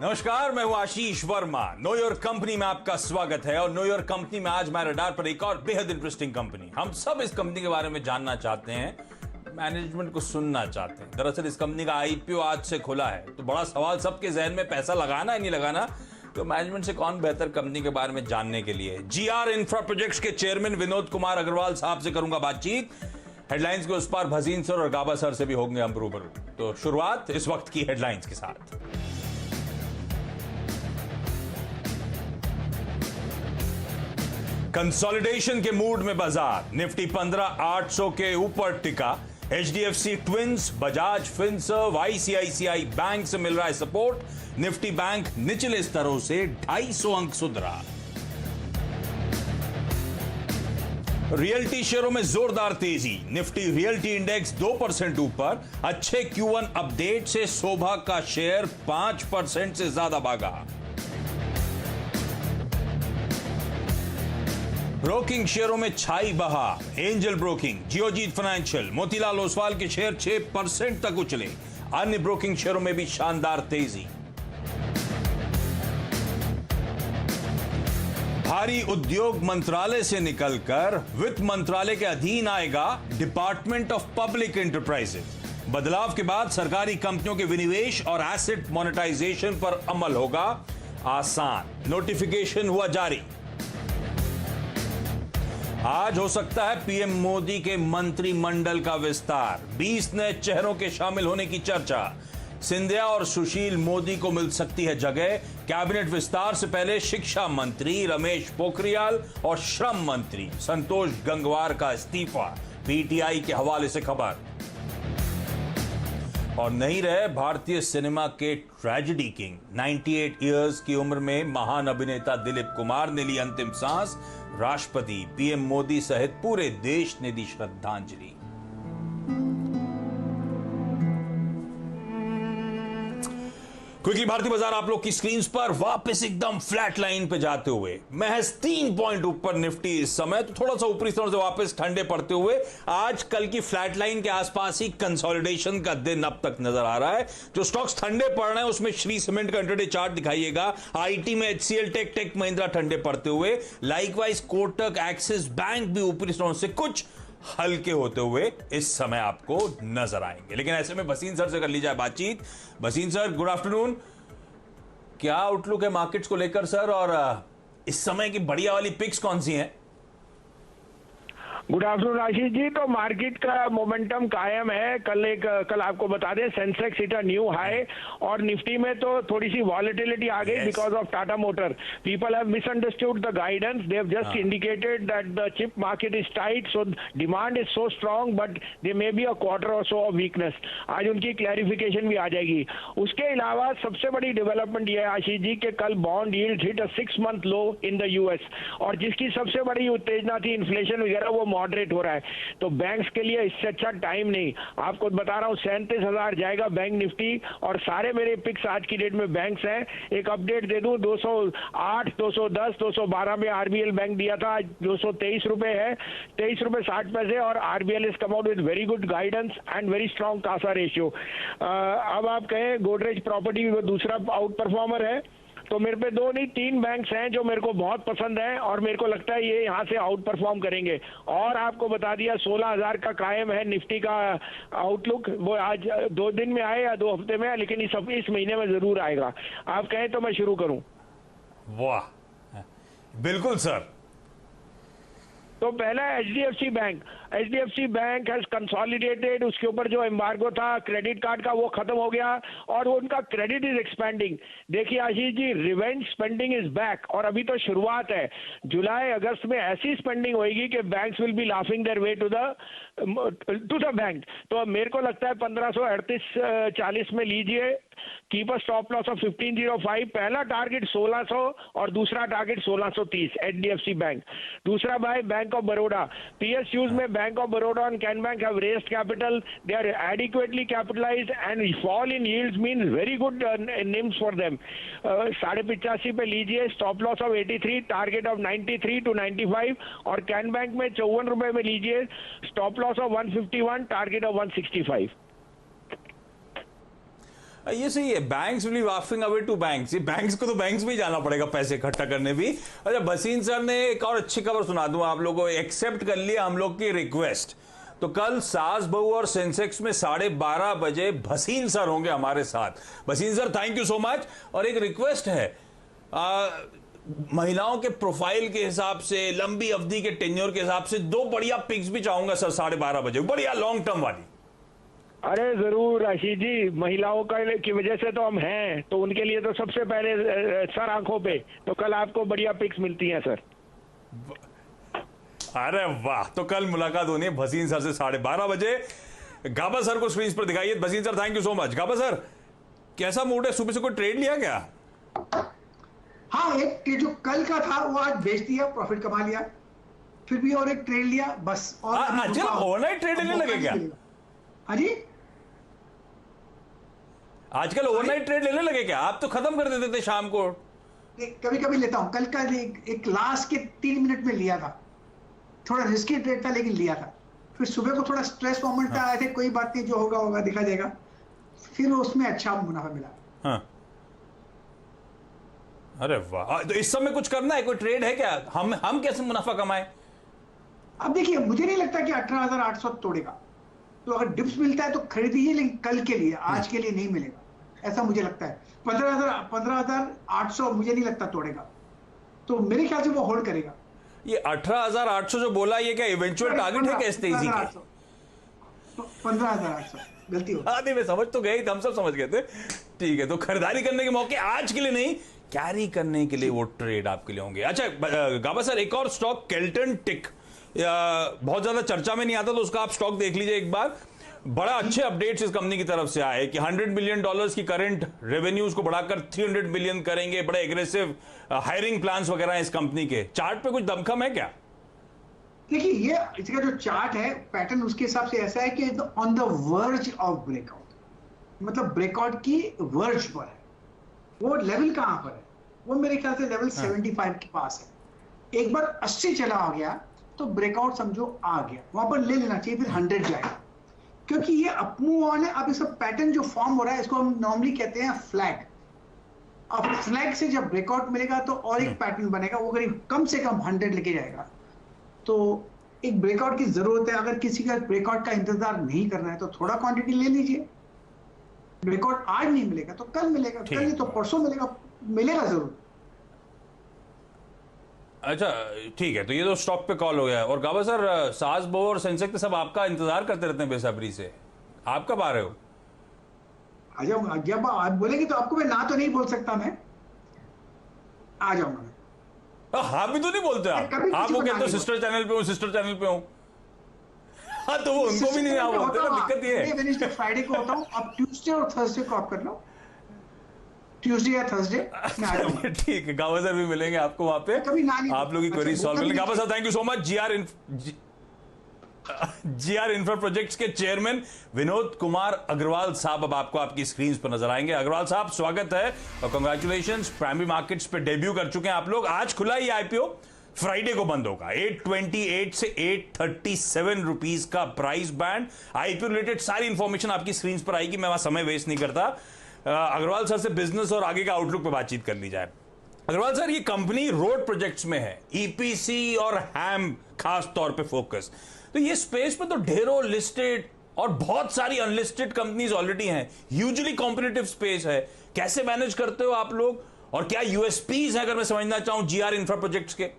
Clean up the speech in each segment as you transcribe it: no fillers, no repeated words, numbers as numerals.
नमस्कार, मैं हूं आशीष वर्मा। नो योर कंपनी में आपका स्वागत है। और नो योर कंपनी में आज मैं रडार पर एक और बेहद इंटरेस्टिंग कंपनी, हम सब इस कंपनी के बारे में जानना चाहते हैं, मैनेजमेंट को सुनना चाहते हैं। दरअसल इस कंपनी का आईपीओ आज से खुला है, तो बड़ा सवाल सबके जहन में, पैसा लगाना है नहीं लगाना। तो मैनेजमेंट से कौन बेहतर कंपनी के बारे में जानने के लिए जीआर इंफ्रा प्रोजेक्ट्स के चेयरमैन विनोद कुमार अग्रवाल साहब से करूंगा बातचीत। हेडलाइंस के उस पार भसीन सर और गाबा सर से भी होंगे हम रूबरू। तो शुरुआत इस वक्त की हेडलाइंस के साथ। कंसोलिडेशन के मूड में बाजार, निफ्टी 15,800 के ऊपर टिका। HDFC twins, Bajaj Finserv, ICICI bank से मिल रहा है सपोर्ट। निफ्टी बैंक निचले स्तरों से 250 अंक सुधरा। रियल्टी शेयरों में जोरदार तेजी, निफ्टी रियल्टी इंडेक्स 2% ऊपर। अच्छे Q1 अपडेट से शोभा का शेयर 5% से ज्यादा भागा। ब्रोकिंग शेयरों में छाई बहार, angel broking, Geojit financial, Motilal Oswal के शेयर 6% तक उछले। अन्य ब्रोकिंग शेयरों में भी शानदार तेजी। भारी उद्योग मंत्रालय से निकलकर वित्त मंत्रालय के अधीन आएगा डिपार्टमेंट ऑफ पब्लिक एंटरप्राइजेस। बदलाव के बाद सरकारी कंपनियों के विनिवेश और एसेट मोनेटाइजेशन पर अमल होगा आसान। नोटिफिकेशन हुआ जारी। आज हो सकता है पीएम मोदी के मंत्रिमंडल का विस्तार, 20 नए चेहरों के शामिल होने की चर्चा। सिंधिया और सुशील मोदी को मिल सकती है जगह। कैबिनेट विस्तार से पहले शिक्षा मंत्री रमेश पोखरियाल और श्रम मंत्री संतोष गंगवार का इस्तीफा, पीटीआई के हवाले से खबर। और नहीं रहे भारतीय सिनेमा के ट्रेजेडी किंग, 98 इयर्स की उम्र में महान अभिनेता दिलीप कुमार ने ली अंतिम सांस। राष्ट्रपति, पीएम मोदी सहित पूरे देश ने दी श्रद्धांजलि। क्विकली भारतीय बाजार आप लोग की स्क्रीन पर वापस एकदम फ्लैट लाइन पे जाते हुए, महज 3 पॉइंट ऊपर निफ्टी इस समय, तो थोड़ा सा ऊपरी स्तरों से वापस ठंडे पड़ते हुए आज कल की फ्लैट लाइन के आसपास ही कंसोलिडेशन का दिन अब तक नजर आ रहा है। जो स्टॉक्स ठंडे पड़ रहे हैं उसमें श्री सीमेंट का इंट्राडे चार्ट दिखाइएगा। आईटी में एचसीएल, टेक महिंद्रा ठंडे पड़ते हुए, लाइकवाइज कोटक, एक्सिस बैंक भी ऊपरी स्तरों से कुछ हल्के होते हुए इस समय आपको नजर आएंगे। लेकिन ऐसे में भसीन सर से कर ली जाए बातचीत। Bhasin sir, good afternoon. क्या आउटलुक है मार्केट्स को लेकर सर, और इस समय की बढ़िया वाली पिक्स कौन सी हैं? Good afternoon Ashish ji. तो मार्केट का मोमेंटम कायम है। कल आपको बता दें Sensex hit a new high, और निफ्टी में तो थोड़ी सी वॉलेटिलिटी आ गई because of Tata motor. People have misunderstood the guidance, they have just indicated that the chip market is tight, so demand is so strong, but they may be a quarter और सो of weakness. आज उनकी clarification भी आ जाएगी। उसके अलावा सबसे बड़ी development यह है आशीष जी कि कल bond yield hit a 6 month low in the US, और जिसकी सबसे बड़ी उत्तेजना थी इन्फ्लेशन वगैरह, वो मॉडरेट हो रहा है। तो बैंक्स के लिए इससे अच्छा टाइम नहीं। आपको बता रहा हूं 37,000 जाएगा बैंक निफ्टी, और सारे मेरे पिक्स आज की डेट में बैंक्स हैं। एक अपडेट दे दूं, 208, 210, 212 में आरबीएल बैंक दिया था, आज 223 रुपए है, 23 रुपए 60 पैसे। और RBL is come out with very good guidance and very strong Kasa ratio. अब आप कहें गोदरेज प्रॉपर्टी दूसरा आउट परफॉर्मर है। तो मेरे पे 2 नहीं 3 बैंक्स हैं जो मेरे को बहुत पसंद है, और मेरे को लगता है ये यहाँ से आउट परफॉर्म करेंगे। और आपको बता दिया 16,000 का कायम है निफ्टी का आउटलुक। वो आज 2 दिन में आए या 2 हफ्ते में, लेकिन इस महीने में जरूर आएगा। आप कहें तो मैं शुरू करूं? वाह, बिल्कुल सर। तो पहला HDFC bank. HDFC bank has consolidated, उसके ऊपर जो एम्बार्गो था क्रेडिट कार्ड का वो खत्म हो गया, और उनका क्रेडिट इज एक्सपेंडिंग। देखिए Ashish ji, revenge spending is back, और अभी तो शुरुआत है। जुलाई अगस्त में ऐसी स्पेंडिंग होगी कि banks will be laughing their way to the bank. तो मेरे को लगता है 1538-40 में लीजिए। Keep a stop loss of 1505। पहला टारगेट 1600 और दूसरा टारगेट 1630 एचडीएफसी बैंक। दूसरा भाई बैंक ऑफ बड़ौदा। पीएसयूज में bank of Baroda and Can Bank have raised capital. They are adequately capitalized, and fall in yields means very good NIMs for them. 85.5 पे लीजिए, stop loss of 83, target of 93 to 95, और can bank में 54 रुपए में लीजिए, stop loss of 151, target of 165। ये सही है, banks will be wafting away to banks. ये बैंक्स को तो बैंक्स में ही जाना पड़ेगा पैसे इकट्ठा करने भी। अच्छा, भसीन सर ने एक और अच्छी खबर सुना दूं आप लोगों को, एक्सेप्ट कर लिया हम लोग की रिक्वेस्ट। तो कल सास बहू और सेंसेक्स में 12:30 बजे भसीन सर होंगे हमारे साथ। Bhasin sir, thank you so much. और एक रिक्वेस्ट है, महिलाओं के प्रोफाइल के हिसाब से, लंबी अवधि के टेन्योर के हिसाब से 2 बढ़िया पिक्स भी चाहूंगा सर 12:30 बजे, बढ़िया लॉन्ग टर्म वाली। अरे जरूर आशीष जी, महिलाओं की वजह से तो हम हैं, तो उनके लिए तो सबसे पहले सर आंखों पे, तो कल आपको बढ़िया पिक्स मिलती हैं सर। अरे वाह, तो कल मुलाकात होनी है भसीन सर से 12:30 बजे। गाबा सर को स्क्रीन पर दिखाइए। Bhasin sir, thank you so much. Gaba sir, कैसा मूड है? सुबह से कोई ट्रेड लिया क्या? हाँ, एक जो कल का था वो आज बेच दिया, प्रॉफिट कमा लिया, फिर भी और एक ट्रेड लिया बस। और आजकल ओवरनाइट ट्रेड लेने लगे क्या? हाँ जी, आजकल ओवरनाइट ट्रेड लेने लगे क्या? आप तो खत्म कर देते थे शाम को। कभी कभी लेता हूँ। कल का एक लास्ट के 3 मिनट में लिया था, थोड़ा रिस्की ट्रेड था लेकिन लिया था। फिर सुबह को थोड़ा स्ट्रेस मोमेंट था, आए थे, कोई बात नहीं, जो होगा होगा, दिखा जाएगा। फिर उसमें अच्छा मुनाफा मिला। हाँ, अरे वाह। तो इस समय कुछ करना है, कोई ट्रेड है क्या? हम कैसे मुनाफा कमाएं? अब देखिए, मुझे नहीं लगता कि 18,800 तोड़ेगा। तो अगर डिप्स मिलता है तो खरीदिए, लेकिन कल के लिए, आज के लिए नहीं मिलेगा, ऐसा मुझे लगता है। 15,800 मुझे नहीं लगता तोड़ेगा, तो मेरे ख्याल से वो होल्ड करेगा। ये 18,800 जो बोला, ये क्या इवेंचुअल टारगेट है क्या इस तेजी के? 15,800 गलती हो। आदि में समझ तो गए, हम सब समझ गए थे। ठीक है, तो खरीदारी करने के मौके आज के लिए नहीं, कैरी करने के लिए वो ट्रेड आपके लिए होंगे। अच्छा गाबा सर, एक और स्टॉक केल्टन टिक, बहुत ज्यादा चर्चा में नहीं आता, तो उसका आप स्टॉक देख लीजिए एक बार। बड़ा अच्छे अपडेट्स इस कंपनी की तरफ से आए कि $100 बिलियन की करंट रेवेन्यूज को बढ़ाकर 300 बिलियन करेंगे। बड़े एग्रेसिव हायरिंग प्लान्स वगैरह इस कंपनी के। चार्ट पे कुछ दमखम है क्या? देखिए, ये इसका जो चार्ट है, पैटर्न उसके हिसाब से ऐसा है कि on the verge of breakout, मतलब ब्रेकआउट की वर्ज पर है। वो लेवल कहां पर है? वो मेरे ख्याल से लेवल 75 के पास है। एक बार 80 चला आ गया तो ब्रेकआउट समझो आ गया, वहां पर ले लेना चाहिए, फिर 100 जाएगा, क्योंकि ये अप मूव ऑन है। अब इसका पैटर्न जो फॉर्म हो रहा है, इसको हम नॉर्मली कहते हैं फ्लैग। अब फ्लैग से जब ब्रेकआउट मिलेगा तो और एक पैटर्न बनेगा, वो करीब कम से कम 100 लेके जाएगा। तो एक ब्रेकआउट की जरूरत है। अगर किसी का ब्रेकआउट का इंतजार नहीं करना है तो थोड़ा क्वांटिटी ले लीजिए। ब्रेकआउट आज नहीं मिलेगा तो कल मिलेगा, कल नहीं तो परसों मिलेगा, मिलेगा जरूर। अच्छा ठीक है, तो ये तो स्टॉक पे कॉल हो गया। और गाबा सर, सास बहू और सेंसेक्स सब आपका इंतजार करते रहते हैं बेसब्री से, आप कब आ रहे हो? जब आप बोलेंगे तो आपको मैं ना तो नहीं बोल सकता, मैं आ जाऊंगा। हाँ भी तो नहीं बोलते आप वो कहते हो सिस्टर चैनल पे हूँ, सिस्टर चैनल पे हूँ। हाँ, तो वो उनको भी नहीं आप बोलते ना, दिक्कत ये है। वेडनेसडे फ्राइडे को होता हूँ, आप ट्यूसडे और थर्सडे को आप कर लो, ट्यूसडे या थर्सडे मैं आ जाऊंगा। ठीक है, गाबा सर भी मिलेंगे आपको वहां पे, आप लोग की क्वेरी सॉल्व करेंगे। Gaba sir, thank you so much. GR Infra Projects के चेयरमैन विनोद कुमार अग्रवाल साहब अब आपको आपकी स्क्रीन पर नजर आएंगे। अग्रवाल साहब, स्वागत है और कांग्रेचुलेशंस, प्राइमरी मार्केट्स पे डेब्यू कर चुके हैं आप लोग। आज खुला ही आईपीओ, फ्राइडे को बंद होगा। 828 से 837 रुपीज का प्राइस बैंड। आईपीओ रिलेटेड सारी इंफॉर्मेशन आपकी स्क्रीन पर आएगी, मैं वहां समय वेस्ट नहीं करता। अग्रवाल सर से बिजनेस और आगे का आउटलुक पे बातचीत कर ली जाए। अग्रवाल सर, ये कंपनी रोड प्रोजेक्ट्स में है, ईपीसी और हैम खास तौर पे फोकस। तो ये स्पेस पे तो ढेरों लिस्टेड और बहुत सारी अनलिस्टेड कंपनीज ऑलरेडी हैं, ह्यूजली कॉम्पिटिटिव स्पेस है। कैसे मैनेज करते हो आप लोग, और क्या यूएसपीज हैं अगर मैं समझना चाहूं जीआर इंफ्रा प्रोजेक्ट्स के?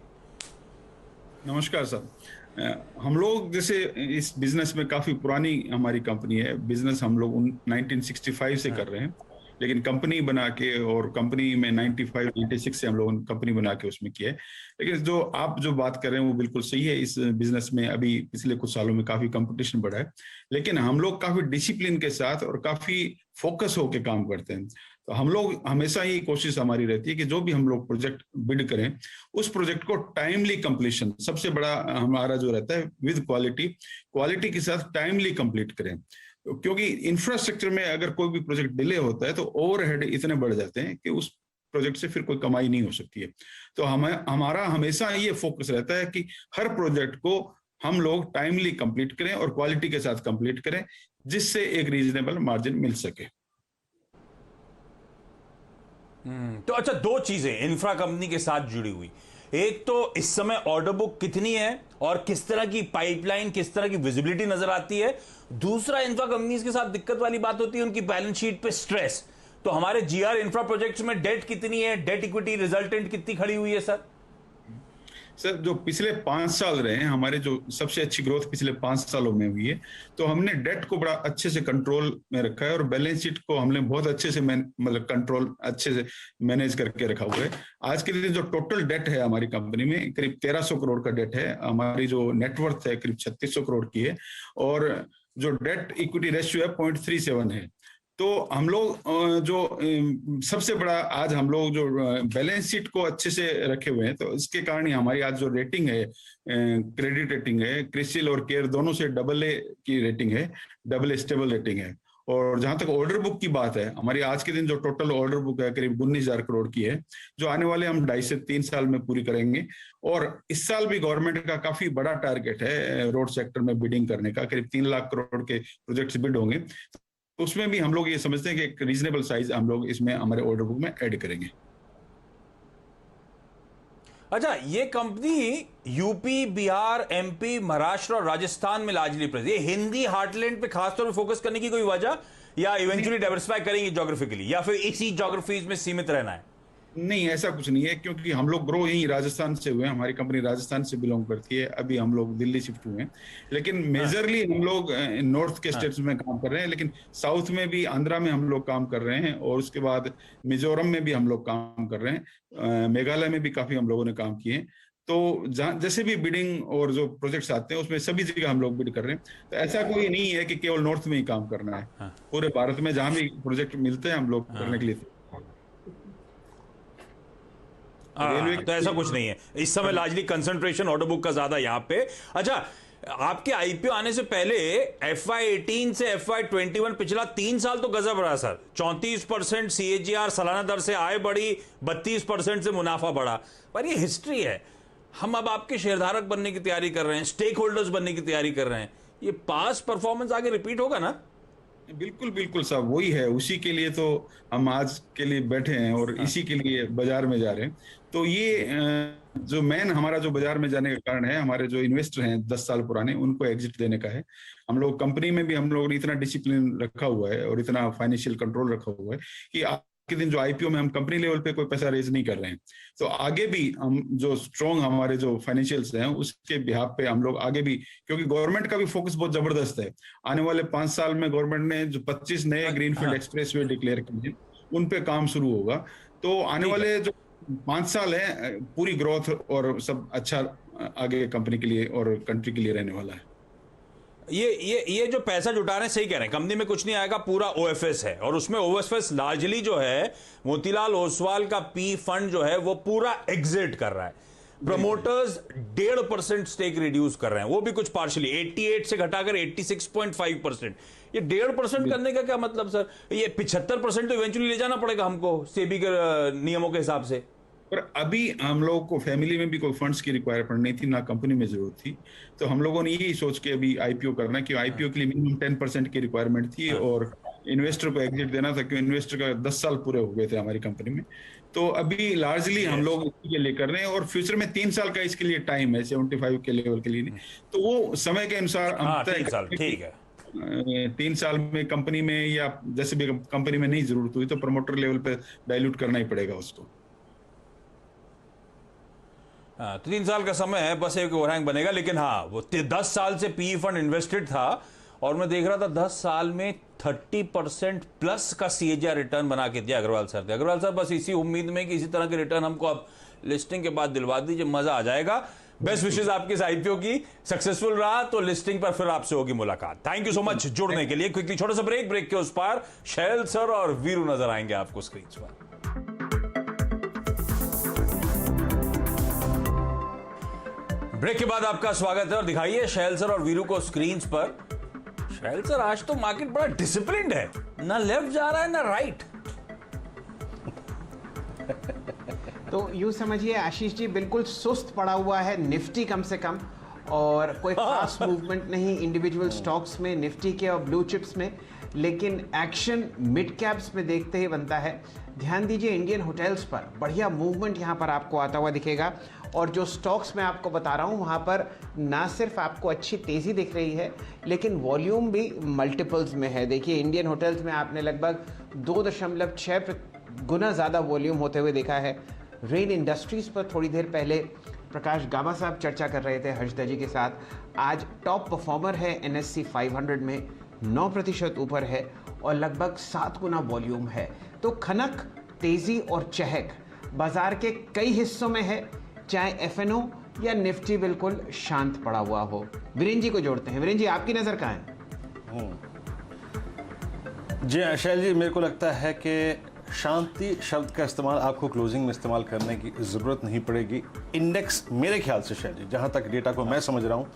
नमस्कार सर, हम लोग जैसे इस बिजनेस में काफी पुरानी हमारी कंपनी है। बिजनेस हम लोग 1965 से कर रहे हैं, लेकिन कंपनी बना के, और कंपनी में 95-96 से हम लोगों ने कंपनी बना के उसमें किया है। लेकिन जो आप जो बात कर रहे हैं वो बिल्कुल सही है। इस बिजनेस में अभी पिछले कुछ सालों में काफी कंपटीशन बढ़ा है, लेकिन हम लोग काफी डिसिप्लिन के साथ और काफी फोकस होकर काम करते हैं। तो हम लोग हमेशा ही कोशिश हमारी रहती है कि जो भी हम लोग प्रोजेक्ट बिड करें, उस प्रोजेक्ट को टाइमली कंप्लीशन सबसे बड़ा हमारा जो रहता है, विद क्वालिटी के साथ टाइमली कंप्लीट करें। क्योंकि इंफ्रास्ट्रक्चर में अगर कोई भी प्रोजेक्ट डिले होता है तो ओवरहेड इतने बढ़ जाते हैं कि उस प्रोजेक्ट से फिर कोई कमाई नहीं हो सकती है। तो हमारा हमेशा ये फोकस रहता है कि हर प्रोजेक्ट को हम लोग टाइमली कंप्लीट करें और क्वालिटी के साथ कंप्लीट करें, जिससे एक रीजनेबल मार्जिन मिल सके। तो अच्छा, दो चीजें इंफ्रा कंपनी के साथ जुड़ी हुई, एक तो इस समय ऑर्डर बुक कितनी है और किस तरह की पाइपलाइन, किस तरह की विजिबिलिटी नजर आती है। दूसरा, इंफ्रा कंपनीज के साथ दिक्कत वाली बात होती है उनकी बैलेंस शीट पे स्ट्रेस। तो हमारे जीआर इंफ्रा प्रोजेक्ट्स में डेट कितनी है, डेट इक्विटी रिजल्टेंट कितनी खड़ी हुई है सर? सर जो पिछले 5 साल रहे हैं हमारे, जो सबसे अच्छी ग्रोथ पिछले 5 सालों में हुई है, तो हमने डेट को बड़ा अच्छे से कंट्रोल में रखा है और बैलेंस शीट को हमने बहुत अच्छे से मतलब कंट्रोल अच्छे से मैनेज करके रखा हुआ है। आज के दिन जो टोटल डेट है हमारी कंपनी में करीब 1300 करोड़ का डेट है। हमारी जो नेटवर्थ है करीब 3600 करोड़ की है और जो डेट इक्विटी रेशियो है 0.37 है। तो हम लोग जो सबसे बड़ा आज हम लोग जो बैलेंस शीट को अच्छे से रखे हुए हैं, तो इसके कारण ही हमारी आज जो रेटिंग है, क्रेडिट रेटिंग है, क्रिसिल और केयर दोनों से AA की रेटिंग है, AA स्टेबल रेटिंग है। और जहां तक ऑर्डर बुक की बात है, हमारी आज के दिन जो टोटल ऑर्डर बुक है करीब 19,000 करोड़ की है, जो आने वाले हम 2.5 से 3 साल में पूरी करेंगे। और इस साल भी गवर्नमेंट का काफी बड़ा टारगेट है रोड सेक्टर में बिडिंग करने का, करीब 3 लाख करोड़ के प्रोजेक्ट्स बिड होंगे। उसमें भी हम लोग ये समझते हैं कि एक रीजनेबल साइज हम लोग इसमें हमारे ऑर्डर बुक में ऐड करेंगे। अच्छा, ये company UP, Bihar, MP, Maharashtra और राजस्थान में लार्जली प्रेजेंट, ये हिंदी हार्टलैंड पे खासतौर पे फोकस करने की कोई वजह, या इवेंचुअली डाइवर्सिफाई करेंगे ज्योग्राफिकली, या फिर इसी ज्योग्राफीज में सीमित रहना है? नहीं, ऐसा कुछ नहीं है, क्योंकि हम लोग ग्रो यही राजस्थान से हुए हैं। हमारी कंपनी राजस्थान से बिलोंग करती है। अभी हम लोग दिल्ली शिफ्ट हुए हैं, लेकिन मेजरली हम लोग नॉर्थ के स्टेट्स में काम कर रहे हैं, लेकिन साउथ में भी, आंध्रा में हम लोग काम कर रहे हैं, और उसके बाद मिजोरम में भी हम लोग काम कर रहे हैं, मेघालय में भी काफी हम लोगों ने काम किए हैं। तो जहां जैसे भी बिडिंग और जो प्रोजेक्ट्स आते हैं उसमें सभी जगह हम लोग बिड कर रहे हैं। तो ऐसा कोई नहीं है कि केवल नॉर्थ में ही काम करना है। पूरे भारत में जहां भी प्रोजेक्ट मिलते हैं हम लोग करने के लिए। तो ऐसा कुछ नहीं है इस समय, लार्जली कंसंट्रेशन ऑर्डर बुक का ज्यादा यहाँ पे। अच्छा, आपके IPO आने से पहले FY18 से FY21 पिछला 3 साल तो गजब रहा सर। 34% CAGR सालाना दर से आय बढ़ी, 32% से मुनाफा बढ़ा। पर ये हिस्ट्री है, हम अब आपके शेयरधारक बनने की तैयारी कर रहे हैं, स्टेक होल्डर्स बनने की तैयारी कर रहे हैं। ये पास्ट परफॉर्मेंस आगे रिपीट होगा ना? बिल्कुल बिल्कुल साहब, वही है, उसी के लिए तो हम आज के लिए बैठे हैं और इसी के लिए बाजार में जा रहे हैं। तो ये जो मेन हमारा जो बाजार में जाने का कारण है, हमारे जो इन्वेस्टर हैं 10 साल पुराने, उनको एग्जिट देने का है। हम लोग कंपनी में भी हम लोगों ने इतना डिसिप्लिन रखा हुआ है और इतना फाइनेंशियल कंट्रोल रखा हुआ है कि आज के दिन जो IPO में हम कंपनी लेवल पे कोई पैसा रेज नहीं कर रहे हैं। तो आगे भी हम जो स्ट्रॉन्ग हमारे जो फाइनेंशियल्स हैं उसके बिहाफ पे हम लोग आगे भी, क्योंकि गवर्नमेंट का भी फोकस बहुत जबरदस्त है। आने वाले 5 साल में गवर्नमेंट ने जो 25 नए ग्रीनफील्ड एक्सप्रेसवे डिक्लेयर किए हैं, उन पे काम शुरू होगा। तो आने वाले जो 5 साल है, पूरी ग्रोथ और सब अच्छा आगे कंपनी के लिए और कंट्री के लिए रहने वाला है। ये जो पैसा जुटा रहे हैं, सही कह रहे हैं, कंपनी में कुछ नहीं आएगा, पूरा OFS है, और उसमें OFS लार्जली जो है मोतीलाल ओसवाल का P फंड जो है वो पूरा एग्जिट कर रहा है। प्रमोटर्स 1.5% स्टेक रिड्यूस कर रहे हैं, वो भी कुछ पार्शियली, 88 से घटाकर 86.5%। ये 1.5% करने का क्या मतलब सर? ये 75% तो इवेंचुअली ले जाना पड़ेगा हमको सेबी के नियमों के हिसाब से। पर अभी हम लोग को फैमिली में भी कोई फंड्स की रिक्वायरमेंट नहीं थी, ना कंपनी में जरूरत थी। तो हम लोगों ने यही सोच के अभी IPO करना, कि IPO के लिए मिनिमम 10% की रिक्वायरमेंट थी और इन्वेस्टर को एग्जिट देना था, क्योंकि इन्वेस्टर का 10 साल पूरे हो गए थे हमारी कंपनी में। तो अभी लार्जली हम लोग इसके लिए कर रहे हैं, और फ्यूचर में 3 साल का इसके लिए टाइम है, 75 के लेवल के लिए नहीं। तो वो समय के अनुसार हम तय करेंगे। ठीक है, 3 साल में कंपनी में या जैसे भी कंपनी में नहीं जरूरत हुई तो प्रमोटर लेवल पे डाइल्यूट करना ही पड़ेगा उसको। हाँ, 3 साल का समय है, बस एक ओवरहैंग बनेगा। लेकिन हाँ, वो 10 साल से PE फंड इन्वेस्टेड था, और मैं देख रहा था 10 साल में 30% प्लस का CAGR रिटर्न बना के दिया अग्रवाल सर ने। अग्रवाल सर, बस इसी उम्मीद में कि इसी तरह के रिटर्न हमको अब लिस्टिंग के बाद दिलवा दीजिए, मजा आ जाएगा। बेस्ट विशेष आपकी इस IPO की, सक्सेसफुल रहा तो लिस्टिंग पर फिर आपसे होगी मुलाकात। थैंक यू सो मच जुड़ने के लिए। क्विकली छोटा सा ब्रेक के उस पार शैल सर और वीरू नजर आएंगे आपको स्क्रीन पर। ब्रेक के बाद आपका स्वागत है, और दिखाइए शैल सर और वीरू को स्क्रीन पर। शैल सर, आज तो मार्केट बड़ा डिसिप्लिन्ड है, ना लेफ्ट जा रहा है ना राइट। तो यूं समझिए आशीष जी, बिल्कुल सुस्त पड़ा हुआ है निफ्टी कम से कम, और कोई खास मूवमेंट नहीं इंडिविजुअल स्टॉक्स में, निफ्टी के और ब्लू चिप्स में। लेकिन एक्शन मिड कैप्स में देखते ही बनता है। ध्यान दीजिए इंडियन होटल्स पर बढ़िया मूवमेंट यहाँ पर आपको आता हुआ दिखेगा, और जो स्टॉक्स मैं आपको बता रहा हूँ वहाँ पर ना सिर्फ आपको अच्छी तेज़ी दिख रही है, लेकिन वॉल्यूम भी मल्टीपल्स में है। देखिए इंडियन होटल्स में आपने लगभग 2.6 गुना ज़्यादा वॉल्यूम होते हुए देखा है। रेन इंडस्ट्रीज़ पर थोड़ी देर पहले प्रकाश गाबा साहब चर्चा कर रहे थे हर्षदा जी के साथ। आज टॉप परफॉर्मर है NSE 500 में, 9% ऊपर है और लगभग 7 गुना वॉल्यूम है। तो खनक, तेज़ी और चहक बाजार के कई हिस्सों में है, चाहे FNO या निफ्टी बिल्कुल शांत पड़ा हुआ हो। वीरेंद्र जी को जोड़ते हैं। वीरेंद्र जी, आपकी नज़र कहाँ है? जी शैल जी, मेरे को लगता है कि शांति शब्द का इस्तेमाल आपको क्लोजिंग में इस्तेमाल करने की ज़रूरत नहीं पड़ेगी। इंडेक्स मेरे ख्याल से शैल जी, जहाँ तक डेटा को मैं समझ रहा हूँ,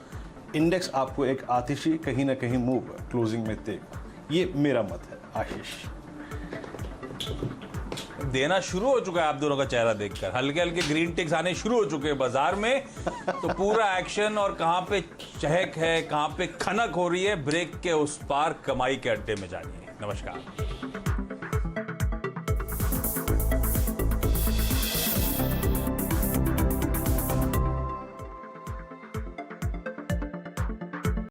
इंडेक्स आपको एक आतिशी कहीं ना कहीं मूव क्लोजिंग में देगा। ये मेरा मत है। आशीष देना शुरू हो चुका है आप दोनों का चेहरा देखकर, हल्के हल्के ग्रीन टिक्स आने शुरू हो चुके हैं बाजार में। तो पूरा एक्शन और कहां पे चहक है, कहां पे खनक हो रही है, ब्रेक के उस पार कमाई के अड्डे में जानिए। नमस्कार।